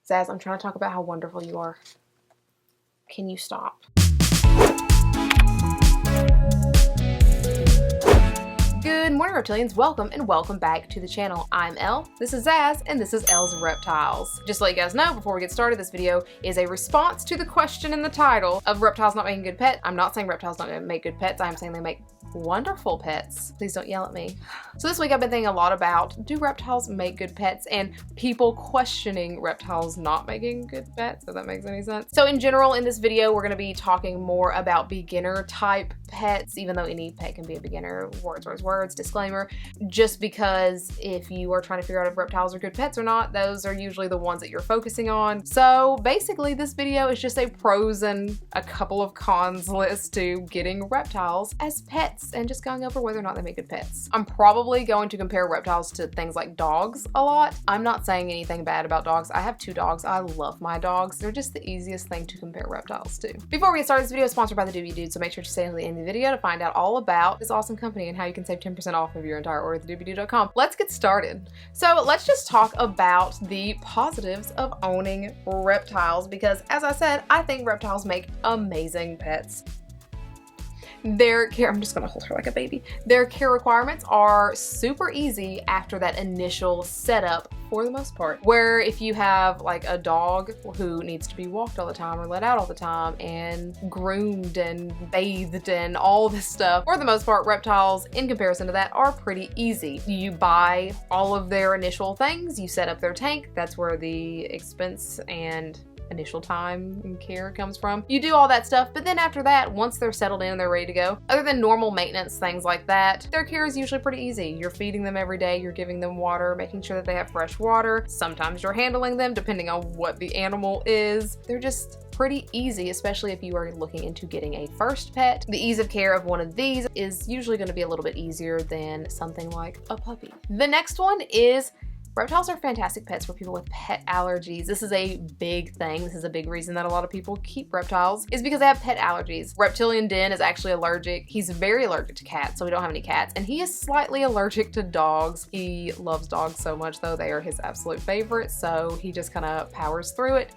Zaz, I'm trying to talk about how wonderful you are. Can you stop? Good morning, Reptilians. Welcome and welcome back to the channel. I'm Elle, this is Zaz, and this is Elle's Reptiles. Just to let you guys know, before we get started, this video is a response to the question in the title of reptiles not making good pets. I'm not saying reptiles don't make good pets, I'm saying they make wonderful pets. Please don't yell at me. So this week I've been thinking a lot about, do reptiles make good pets, and people questioning reptiles not making good pets, if that makes any sense. So in general, in this video, we're gonna be talking more about beginner type pets, even though any pet can be a beginner, words, disclaimer, just because if you are trying to figure out if reptiles are good pets or not, those are usually the ones that you're focusing on. So basically this video is just a pros and a couple of cons list to getting reptiles as pets and just going over whether or not they make good pets. I'm probably going to compare reptiles to things like dogs a lot. I'm not saying anything bad about dogs. I have 2 dogs. I love my dogs. They're just the easiest thing to compare reptiles to. Before we get started, this video is sponsored by the Doobie Dude, so make sure to stay until the end of the video to find out all about this awesome company and how you can save 10% off of your entire order at thedoobiedude.com. Let's get started. So let's just talk about the positives of owning reptiles, because as I said, I think reptiles make amazing pets. Their care, I'm just gonna hold her like a baby. Their care requirements are super easy after that initial setup for the most part. Where if you have like a dog who needs to be walked all the time or let out all the time and groomed and bathed and all this stuff, for the most part, reptiles in comparison to that are pretty easy. You buy all of their initial things, you set up their tank, that's where the expense and initial time and care comes from. You do all that stuff, but then after that, once they're settled in and they're ready to go, other than normal maintenance, things like that, their care is usually pretty easy. You're feeding them every day, you're giving them water, making sure that they have fresh water. Sometimes you're handling them depending on what the animal is. They're just pretty easy, especially if you are looking into getting a first pet. The ease of care of one of these is usually going to be a little bit easier than something like a puppy. The next one is reptiles are fantastic pets for people with pet allergies. This is a big thing. This is a big reason that a lot of people keep reptiles, is because they have pet allergies. Reptilian Den is actually allergic. He's very allergic to cats, so we don't have any cats. And he is slightly allergic to dogs. He loves dogs so much though. They are his absolute favorite. So he just kind of powers through it.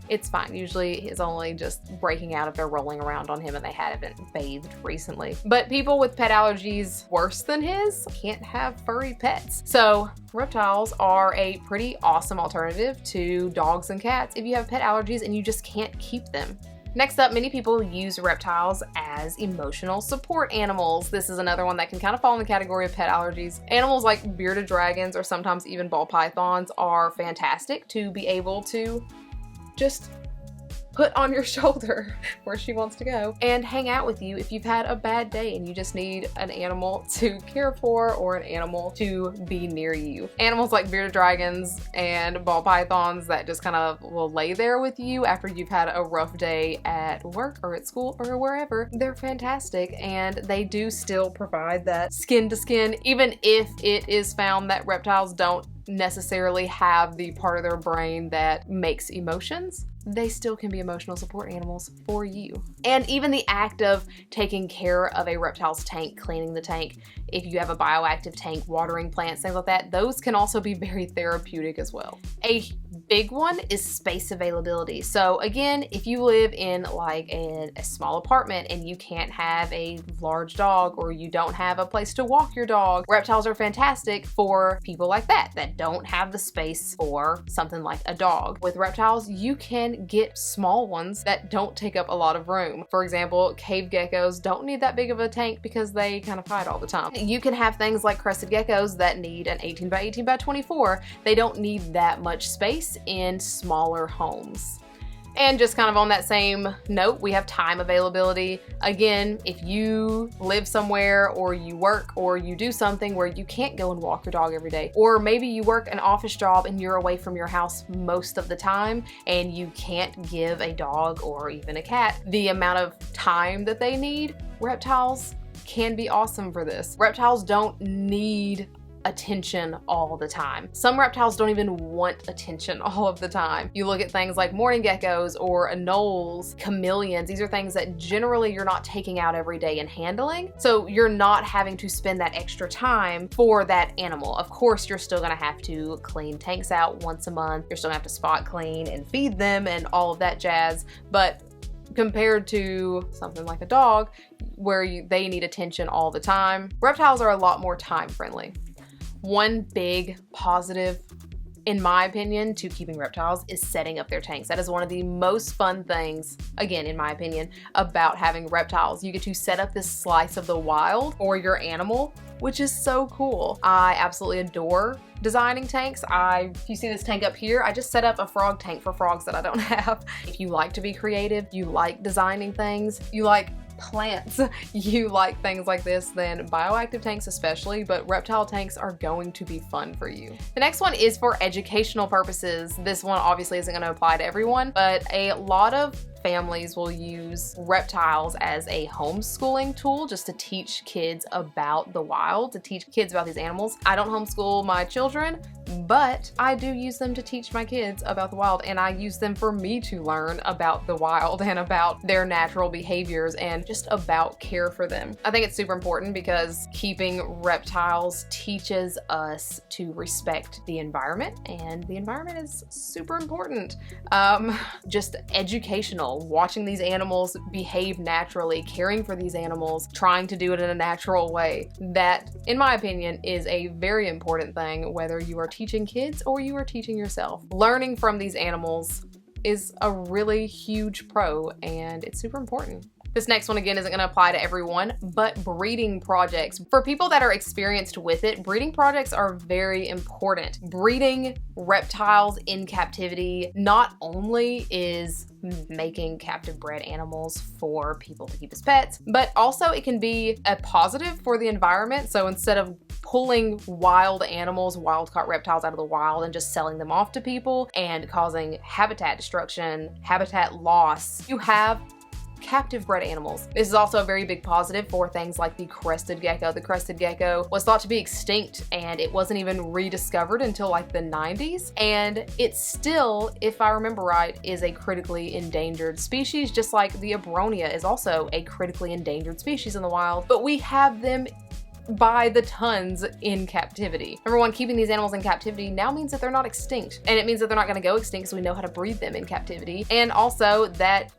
It's fine. Usually it's only just breaking out if they're rolling around on him and they haven't bathed recently. But people with pet allergies worse than his can't have furry pets. So reptiles are a pretty awesome alternative to dogs and cats if you have pet allergies and you just can't keep them. Next up, many people use reptiles as emotional support animals. This is another one that can kind of fall in the category of pet allergies. Animals like bearded dragons or sometimes even ball pythons are fantastic to be able to just put on your shoulder where she wants to go and hang out with you if you've had a bad day and you just need an animal to care for or an animal to be near you. Animals like bearded dragons and ball pythons that just kind of will lay there with you after you've had a rough day at work or at school or wherever, they're fantastic, and they do still provide that skin to skin, even if it is found that reptiles don't necessarily have the part of their brain that makes emotions. They still can be emotional support animals for you. And even the act of taking care of a reptile's tank, cleaning the tank, if you have a bioactive tank, watering plants, things like that, those can also be very therapeutic as well. A big one is space availability. So again, if you live in like a small apartment and you can't have a large dog or you don't have a place to walk your dog, reptiles are fantastic for people like that don't have the space for something like a dog. With reptiles, you can get small ones that don't take up a lot of room. For example, cave geckos don't need that big of a tank because they kind of hide all the time. You can have things like crested geckos that need an 18 by 18 by 24. They don't need that much space in smaller homes. And just kind of on that same note, we have time availability. Again, if you live somewhere or you work or you do something where you can't go and walk your dog every day, or maybe you work an office job and you're away from your house most of the time and you can't give a dog or even a cat the amount of time that they need, reptiles can be awesome for this. Reptiles don't need attention all the time. Some reptiles don't even want attention all of the time. You look at things like mourning geckos or anoles, chameleons. These are things that generally you're not taking out every day and handling. So you're not having to spend that extra time for that animal. Of course, you're still gonna have to clean tanks out once a month. You're still gonna have to spot clean and feed them and all of that jazz. But compared to something like a dog where they need attention all the time, reptiles are a lot more time friendly. One big positive, in my opinion, to keeping reptiles is setting up their tanks. That is one of the most fun things, again, in my opinion, about having reptiles. You get to set up this slice of the wild for your animal, which is so cool. I absolutely adore designing tanks. If you see this tank up here, I just set up a frog tank for frogs that I don't have. If you like to be creative, you like designing things, you like plants, you like things like this, then bioactive tanks especially, but reptile tanks are going to be fun for you. The next one is for educational purposes. This one obviously isn't going to apply to everyone, but a lot of families will use reptiles as a homeschooling tool just to teach kids about the wild, to teach kids about these animals. I don't homeschool my children, but I do use them to teach my kids about the wild, and I use them for me to learn about the wild and about their natural behaviors and just about care for them. I think it's super important because keeping reptiles teaches us to respect the environment, and the environment is super important. Just educational. Watching these animals behave naturally, caring for these animals, trying to do it in a natural way. That, in my opinion, is a very important thing, whether you are teaching kids or you are teaching yourself. Learning from these animals is a really huge pro, and it's super important. This next one, again, isn't going to apply to everyone, but breeding projects. For people that are experienced with it, breeding projects are very important. Breeding reptiles in captivity not only is making captive bred animals for people to keep as pets, but also it can be a positive for the environment. So instead of pulling wild animals, wild caught reptiles out of the wild and just selling them off to people and causing habitat destruction, habitat loss, you have captive bred animals. This is also a very big positive for things like the crested gecko. The crested gecko was thought to be extinct, and it wasn't even rediscovered until like the 90s. And it still, if I remember right, is a critically endangered species, just like the Abronia is also a critically endangered species in the wild. But we have them by the tons in captivity. Number one, keeping these animals in captivity now means that they're not extinct. And it means that they're not going to go extinct because we know how to breed them in captivity. And also that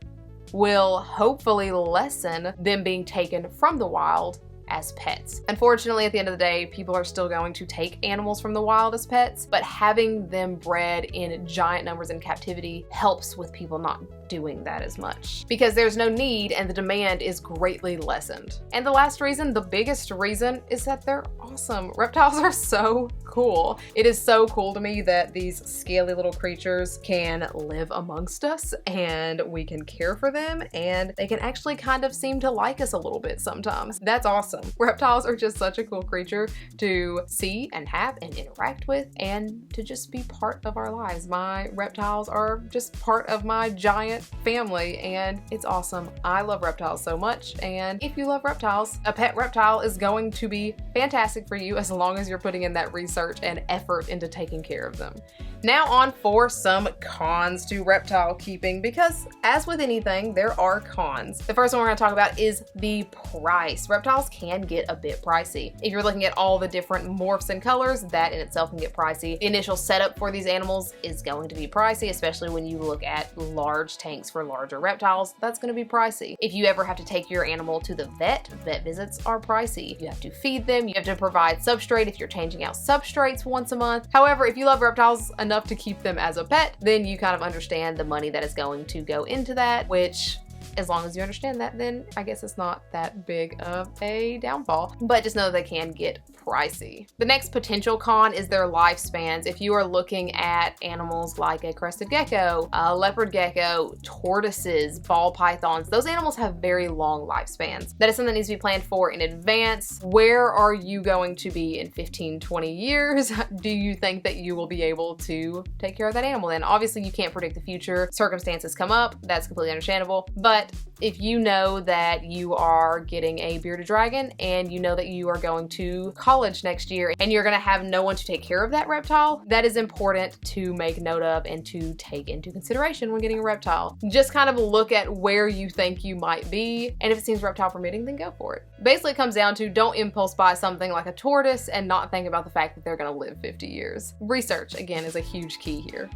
will hopefully lessen them being taken from the wild as pets. Unfortunately, at the end of the day, people are still going to take animals from the wild as pets, but having them bred in giant numbers in captivity helps with people not doing that as much because there's no need and the demand is greatly lessened. And the last reason, the biggest reason, is that they're awesome. Reptiles are so cool. It is so cool to me that these scaly little creatures can live amongst us and we can care for them and they can actually kind of seem to like us a little bit sometimes. That's awesome. Reptiles are just such a cool creature to see and have and interact with and to just be part of our lives. My reptiles are just part of my giant family and it's awesome. I love reptiles so much, and if you love reptiles, a pet reptile is going to be fantastic for you as long as you're putting in that research and effort into taking care of them. Now on for some cons to reptile keeping, because as with anything, there are cons. The first one we're going to talk about is the price. Reptiles can get a bit pricey. If you're looking at all the different morphs and colors, that in itself can get pricey. The initial setup for these animals is going to be pricey, especially when you look at large tanks for larger reptiles. That's going to be pricey. If you ever have to take your animal to the vet visits are pricey. You have to feed them, you have to provide substrate if you're changing out substrates once a month. However, if you love reptiles enough to keep them as a pet, then you kind of understand the money that is going to go into that, which, as long as you understand that, then I guess it's not that big of a downfall. But just know that they can get pricey. The next potential con is their lifespans. If you are looking at animals like a crested gecko, a leopard gecko, tortoises, ball pythons, those animals have very long lifespans. That is something that needs to be planned for in advance. Where are you going to be in 15, 20 years? Do you think that you will be able to take care of that animal then? Obviously, you can't predict the future. Circumstances come up. That's completely understandable. But But if you know that you are getting a bearded dragon and you know that you are going to college next year and you're gonna have no one to take care of that reptile, that is important to make note of and to take into consideration when getting a reptile. Just kind of look at where you think you might be, and if it seems reptile permitting, then go for it. Basically, it comes down to don't impulse buy something like a tortoise and not think about the fact that they're gonna live 50 years. Research, again, is a huge key here.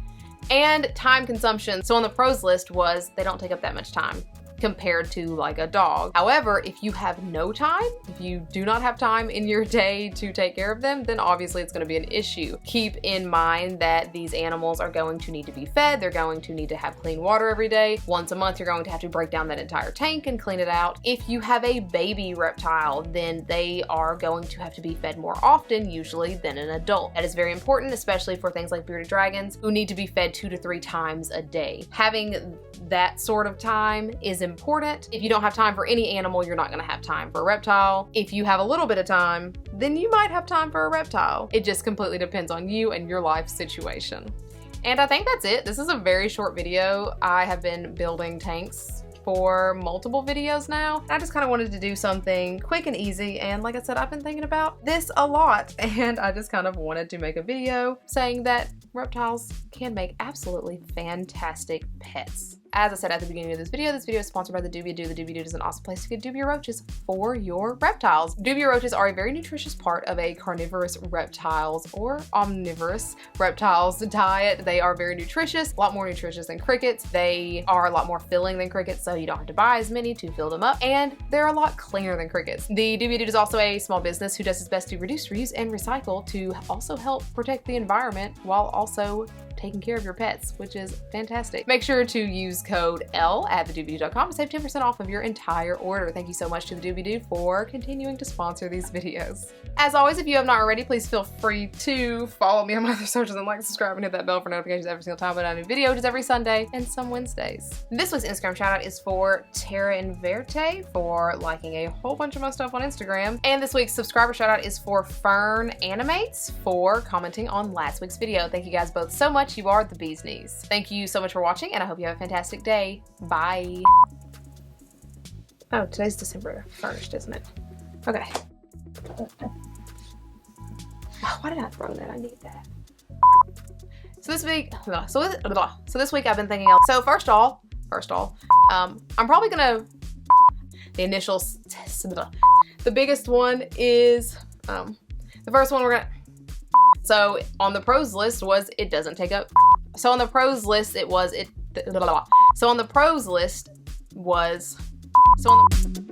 And time consumption. So on the pros list was they don't take up that much time compared to like a dog. However, if you have no time, if you do not have time in your day to take care of them, then obviously it's going to be an issue. Keep in mind that these animals are going to need to be fed. They're going to need to have clean water every day. Once a month, you're going to have to break down that entire tank and clean it out. If you have a baby reptile, then they are going to have to be fed more often, usually, than an adult. That is very important, especially for things like bearded dragons, who need to be fed 2 to 3 times a day. Having that sort of time is important. If you don't have time for any animal, you're not gonna have time for a reptile. If you have a little bit of time, then you might have time for a reptile. It just completely depends on you and your life situation. And I think that's it. This is a very short video. I have been building tanks for multiple videos now. I just kind of wanted to do something quick and easy, and like I said, I've been thinking about this a lot, and I just kind of wanted to make a video saying that reptiles can make absolutely fantastic pets. As I said at the beginning of this video is sponsored by the Dubia Doo. The Dubia Doo is an awesome place to get dubia roaches for your reptiles. Dubia roaches are a very nutritious part of a carnivorous reptiles or omnivorous reptiles diet. They are very nutritious, a lot more nutritious than crickets. They are a lot more filling than crickets, so you don't have to buy as many to fill them up, and they're a lot cleaner than crickets. The Dubia Doo is also a small business who does its best to reduce, reuse, and recycle to also help protect the environment while also taking care of your pets, which is fantastic. Make sure to use code Elle at thedubia.com to save 10% off of your entire order. Thank you so much to the Dubia Doo for continuing to sponsor these videos. As always, if you have not already, please feel free to follow me on my other socials and like, subscribe, and hit that bell for notifications every single time I put out a new video, which is every Sunday and some Wednesdays. This week's Instagram shout out is for Terra Inverte for liking a whole bunch of my stuff on Instagram. And this week's subscriber shout out is for Fern Animates for commenting on last week's video. Thank you guys both so much. You are the bee's knees. Thank you so much for watching, and I hope you have a fantastic day. Bye. Oh, today's December 1st, isn't it? Okay. Oh, why did I throw that? I need that. So this week, this week I've been thinking. So first all, I'm probably gonna. The initials. The biggest one is the first one we're gonna. So on the pros list was it doesn't take up. So on the pros list it was it. So on the pros list was. So on the.